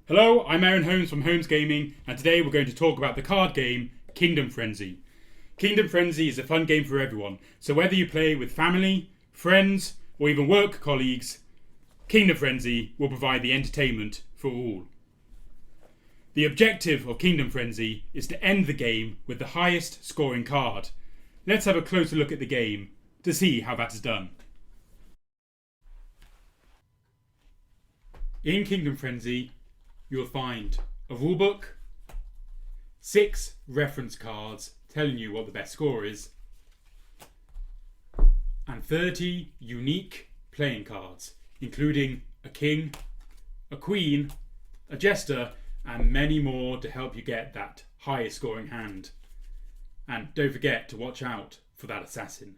Hello, I'm Aaron Holmes from HolmesGaming, and today we're going to talk about the card game Kingdom Frenzy. Kingdom Frenzy is a fun game for everyone, so whether you play with family, friends, or even work colleagues, Kingdom Frenzy will provide the entertainment for all. The objective of Kingdom Frenzy is to end the game with the highest scoring card. Let's have a closer look at the game to see how that is done. In Kingdom Frenzy, you'll find a rulebook, 6 reference cards telling you what the best score is, and 30 unique playing cards, including a king, a queen, a jester, and many more to help you get that highest scoring hand. And don't forget to watch out for that assassin.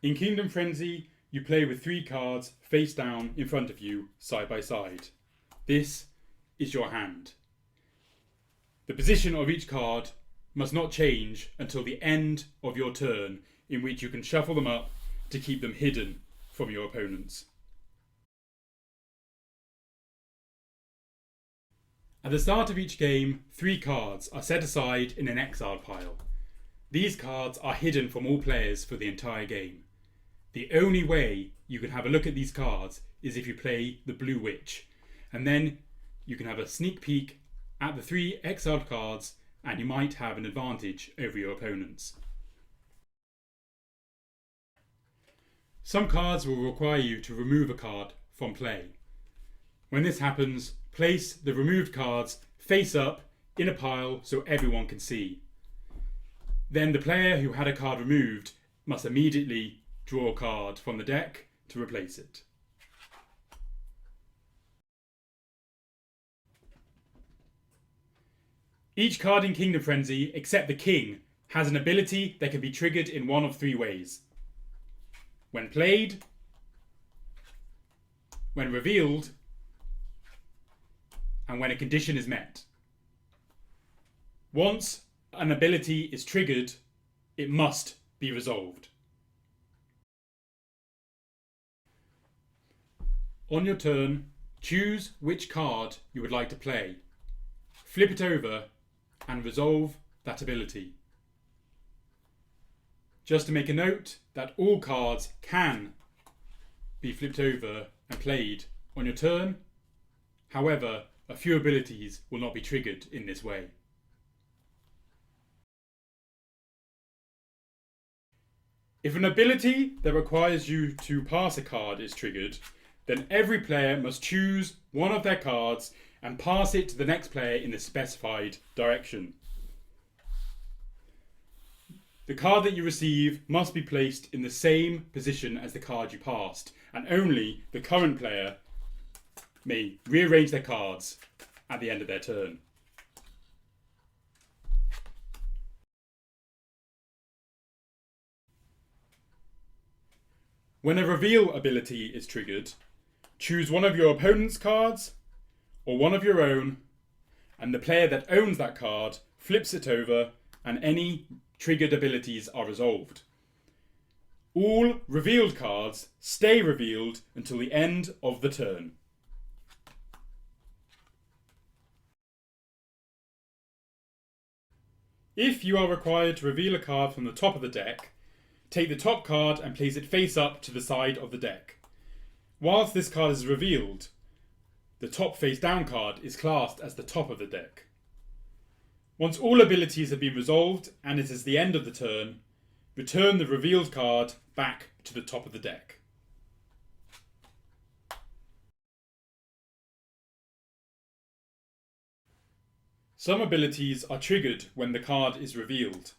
In Kingdom Frenzy, you play with 3 cards face down in front of you, side by side. This is your hand. The position of each card must not change until the end of your turn, in which you can shuffle them up to keep them hidden from your opponents. At the start of each game, 3 cards are set aside in an exiled pile. These cards are hidden from all players for the entire game. The only way you can have a look at these cards is if you play the Blue Witch, and then you can have a sneak peek at the 3 exiled cards and you might have an advantage over your opponents. Some cards will require you to remove a card from play. When this happens, place the removed cards face up in a pile so everyone can see. Then the player who had a card removed must immediately draw a card from the deck to replace it. Each card in Kingdom Frenzy, except the King, has an ability that can be triggered in one of 3 ways. When played, when revealed, and when a condition is met. Once an ability is triggered, it must be resolved. On your turn, choose which card you would like to play. Flip it over and resolve that ability. Just to make a note that all cards can be flipped over and played on your turn. However, a few abilities will not be triggered in this way. If an ability that requires you to pass a card is triggered, then every player must choose one of their cards and pass it to the next player in the specified direction. The card that you receive must be placed in the same position as the card you passed, and only the current player may rearrange their cards at the end of their turn. When a reveal ability is triggered, choose one of your opponent's cards or one of your own, and the player that owns that card flips it over and any triggered abilities are resolved. All revealed cards stay revealed until the end of the turn. If you are required to reveal a card from the top of the deck, take the top card and place it face up to the side of the deck. Whilst this card is revealed, the top face down card is classed as the top of the deck. Once all abilities have been resolved and it is the end of the turn, return the revealed card back to the top of the deck. Some abilities are triggered when the card is revealed.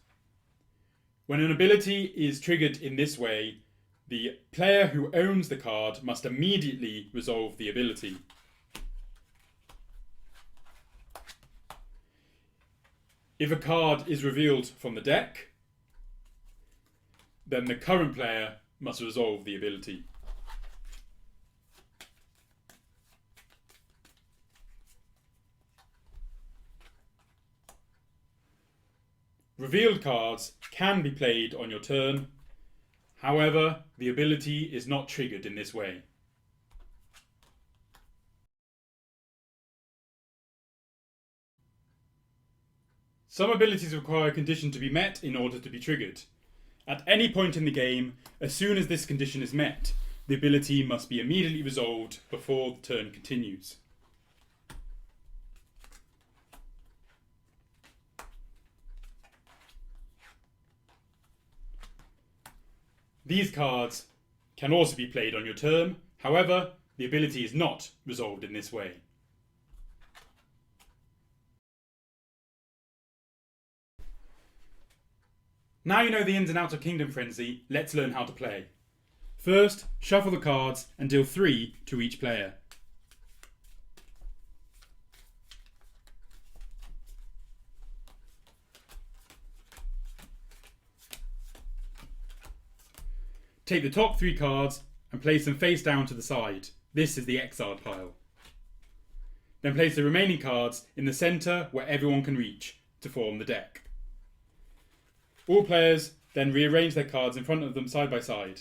When an ability is triggered in this way, the player who owns the card must immediately resolve the ability. If a card is revealed from the deck, then the current player must resolve the ability. Revealed cards can be played on your turn. However, the ability is not triggered in this way. Some abilities require a condition to be met in order to be triggered. At any point in the game, as soon as this condition is met, the ability must be immediately resolved before the turn continues. These cards can also be played on your turn, however, the ability is not resolved in this way. Now you know the ins and outs of Kingdom Frenzy, let's learn how to play. First, shuffle the cards and deal 3 to each player. Take the top 3 cards and place them face down to the side. This is the exiled pile. Then place the remaining cards in the centre where everyone can reach to form the deck. All players then rearrange their cards in front of them side by side.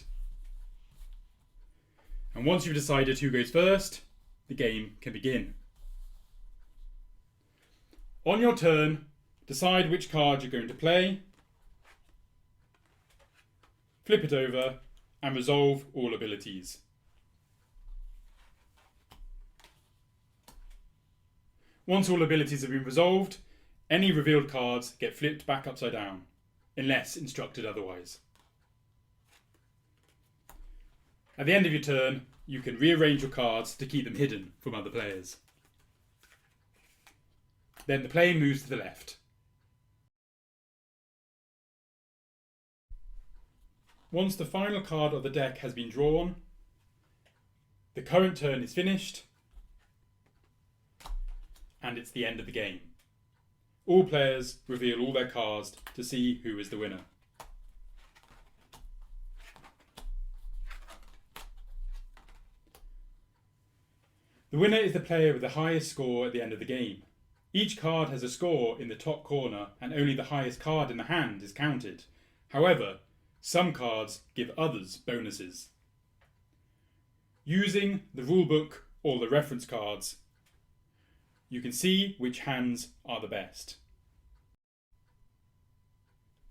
And once you've decided who goes first, the game can begin. On your turn, decide which card you're going to play, flip it over, and resolve all abilities. Once all abilities have been resolved, any revealed cards get flipped back upside down, unless instructed otherwise. At the end of your turn, you can rearrange your cards to keep them hidden from other players. Then the player moves to the left. Once the final card of the deck has been drawn, the current turn is finished, and it's the end of the game. All players reveal all their cards to see who is the winner. The winner is the player with the highest score at the end of the game. Each card has a score in the top corner and only the highest card in the hand is counted. However, some cards give others bonuses. Using the rulebook or the reference cards, you can see which hands are the best.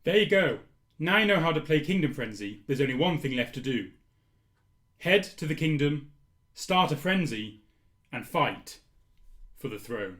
There you go. Now you know how to play Kingdom Frenzy. There's only one thing left to do. Head to the kingdom, start a frenzy, and fight for the throne.